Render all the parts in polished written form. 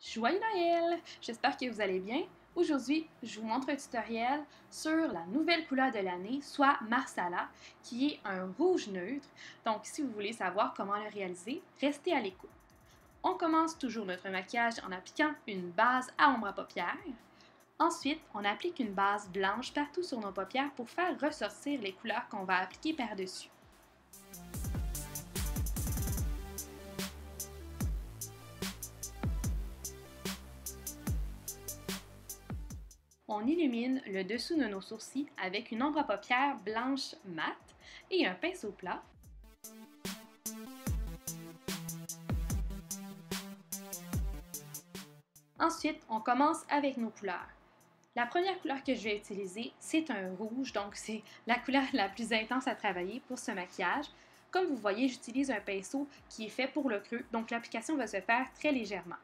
Joyeux Noël! J'espère que vous allez bien. Aujourd'hui, je vous montre un tutoriel sur la nouvelle couleur de l'année, soit Marsala, qui est un rouge neutre. Donc, si vous voulez savoir comment le réaliser, restez à l'écoute. On commence toujours notre maquillage en appliquant une base à ombre à paupières. Ensuite, on applique une base blanche partout sur nos paupières pour faire ressortir les couleurs qu'on va appliquer par-dessus. On illumine le dessous de nos sourcils avec une ombre à paupières blanche mat et un pinceau plat. Ensuite, on commence avec nos couleurs. La première couleur que je vais utiliser, c'est un rouge, donc c'est la couleur la plus intense à travailler pour ce maquillage. Comme vous voyez, j'utilise un pinceau qui est fait pour le creux, donc l'application va se faire très légèrement.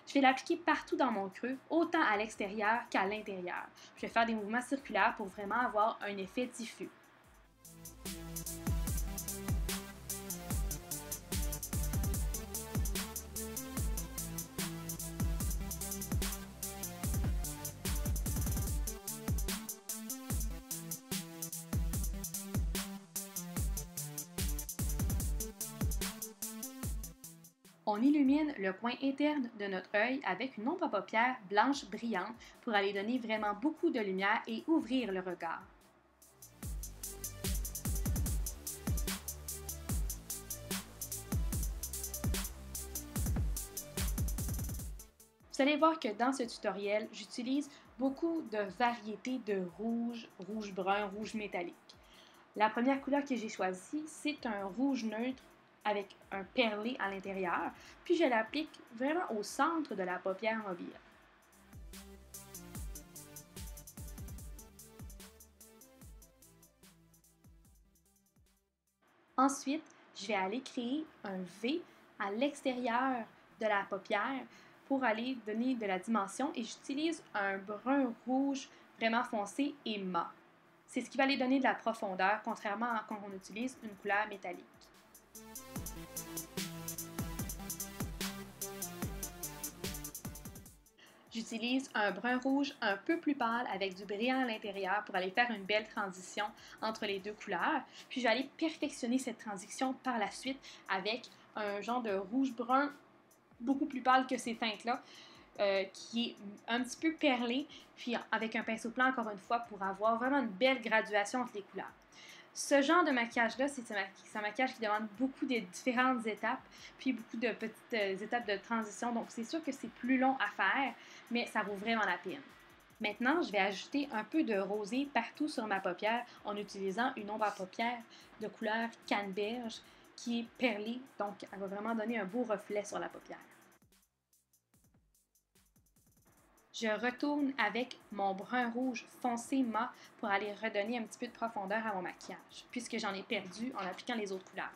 Je vais l'appliquer partout dans mon creux, autant à l'extérieur qu'à l'intérieur. Je vais faire des mouvements circulaires pour vraiment avoir un effet diffus. On illumine le coin interne de notre œil avec une ombre à paupières blanche brillante pour aller donner vraiment beaucoup de lumière et ouvrir le regard. Vous allez voir que dans ce tutoriel, j'utilise beaucoup de variétés de rouge, rouge brun, rouge métallique. La première couleur que j'ai choisie, c'est un rouge neutre avec un perlé à l'intérieur, puis je l'applique vraiment au centre de la paupière mobile. Ensuite, je vais aller créer un V à l'extérieur de la paupière pour aller donner de la dimension et j'utilise un brun rouge vraiment foncé et mat. C'est ce qui va aller donner de la profondeur, contrairement à quand on utilise une couleur métallique. J'utilise un brun rouge un peu plus pâle avec du brillant à l'intérieur pour aller faire une belle transition entre les deux couleurs. Puis je vais aller perfectionner cette transition par la suite avec un genre de rouge-brun beaucoup plus pâle que ces teintes-là, qui est un petit peu perlé, puis avec un pinceau plat encore une fois pour avoir vraiment une belle graduation entre les couleurs. Ce genre de maquillage-là, c'est un maquillage qui demande beaucoup de différentes étapes, puis beaucoup de petites étapes de transition. Donc, c'est sûr que c'est plus long à faire, mais ça vaut vraiment la peine. Maintenant, je vais ajouter un peu de rosé partout sur ma paupière en utilisant une ombre à paupières de couleur canneberge qui est perlée. Donc, elle va vraiment donner un beau reflet sur la paupière. Je retourne avec mon brun rouge foncé mat pour aller redonner un petit peu de profondeur à mon maquillage, puisque j'en ai perdu en appliquant les autres couleurs.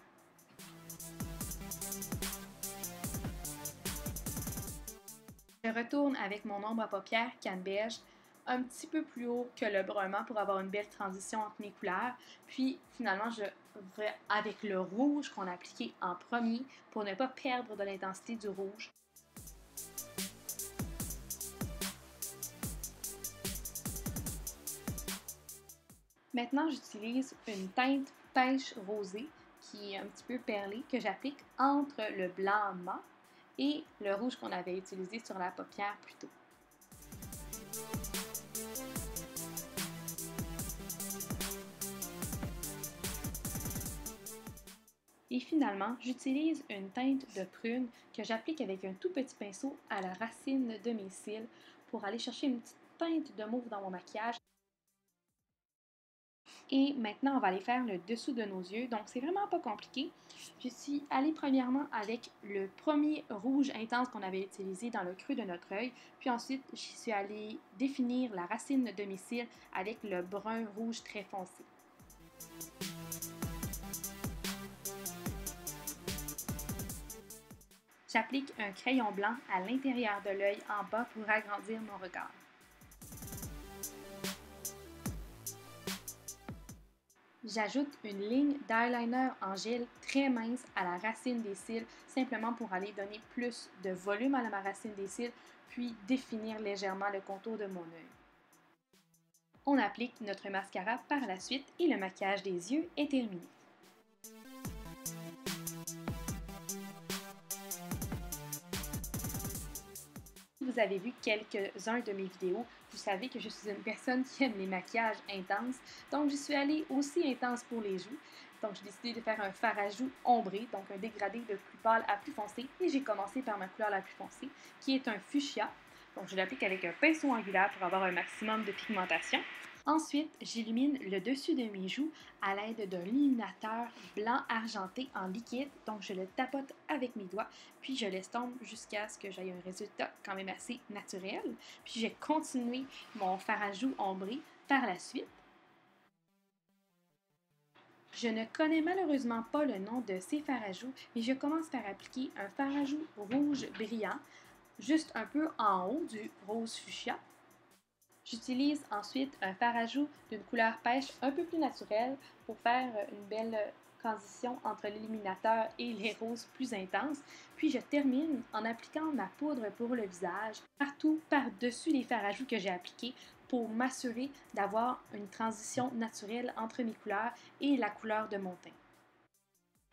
Je retourne avec mon ombre à paupières canneberge un petit peu plus haut que le brun mat pour avoir une belle transition entre mes couleurs. Puis finalement, je vais avec le rouge qu'on a appliqué en premier pour ne pas perdre de l'intensité du rouge. Maintenant, j'utilise une teinte pêche rosée qui est un petit peu perlée que j'applique entre le blanc mat et le rouge qu'on avait utilisé sur la paupière plus tôt. Et finalement, j'utilise une teinte de prune que j'applique avec un tout petit pinceau à la racine de mes cils pour aller chercher une petite teinte de mauve dans mon maquillage. Et maintenant, on va aller faire le dessous de nos yeux. Donc, c'est vraiment pas compliqué. Je suis allée premièrement avec le premier rouge intense qu'on avait utilisé dans le creux de notre œil. Puis ensuite, je suis allée définir la racine de mes cils avec le brun rouge très foncé. J'applique un crayon blanc à l'intérieur de l'œil en bas pour agrandir mon regard. J'ajoute une ligne d'eyeliner en gel très mince à la racine des cils, simplement pour aller donner plus de volume à ma racine des cils, puis définir légèrement le contour de mon œil. On applique notre mascara par la suite et le maquillage des yeux est terminé. Si vous avez vu quelques-uns de mes vidéos, vous savez que je suis une personne qui aime les maquillages intenses, donc je suis allée aussi intense pour les joues. Donc j'ai décidé de faire un fard à joues ombré, donc un dégradé de plus pâle à plus foncé, et j'ai commencé par ma couleur la plus foncée, qui est un fuchsia. Donc je l'applique avec un pinceau angulaire pour avoir un maximum de pigmentation. Ensuite, j'illumine le dessus de mes joues à l'aide d'un illuminateur blanc argenté en liquide. Donc, je le tapote avec mes doigts, puis je laisse tomber jusqu'à ce que j'aie un résultat quand même assez naturel. Puis, j'ai continué mon fard à joues ombré par la suite. Je ne connais malheureusement pas le nom de ces fards à joues, mais je commence par appliquer un fard à joues rouge brillant, juste un peu en haut du rose fuchsia. J'utilise ensuite un fard à joues d'une couleur pêche un peu plus naturelle pour faire une belle transition entre l'illuminateur et les roses plus intenses. Puis je termine en appliquant ma poudre pour le visage partout par-dessus les fards à joues que j'ai appliqués pour m'assurer d'avoir une transition naturelle entre mes couleurs et la couleur de mon teint.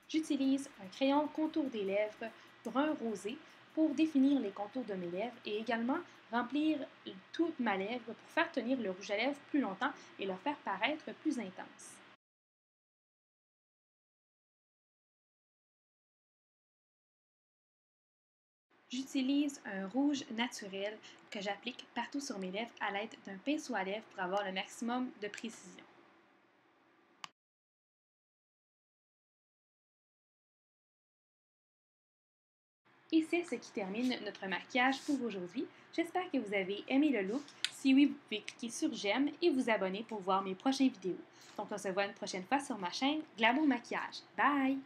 J'utilise un crayon contour des lèvres brun rosé pour définir les contours de mes lèvres et également remplir toute ma lèvre pour faire tenir le rouge à lèvres plus longtemps et le faire paraître plus intense. J'utilise un rouge naturel que j'applique partout sur mes lèvres à l'aide d'un pinceau à lèvres pour avoir le maximum de précision. Et c'est ce qui termine notre maquillage pour aujourd'hui. J'espère que vous avez aimé le look. Si oui, vous pouvez cliquer sur j'aime et vous abonner pour voir mes prochaines vidéos. Donc on se voit une prochaine fois sur ma chaîne Glamour Maquillage. Bye!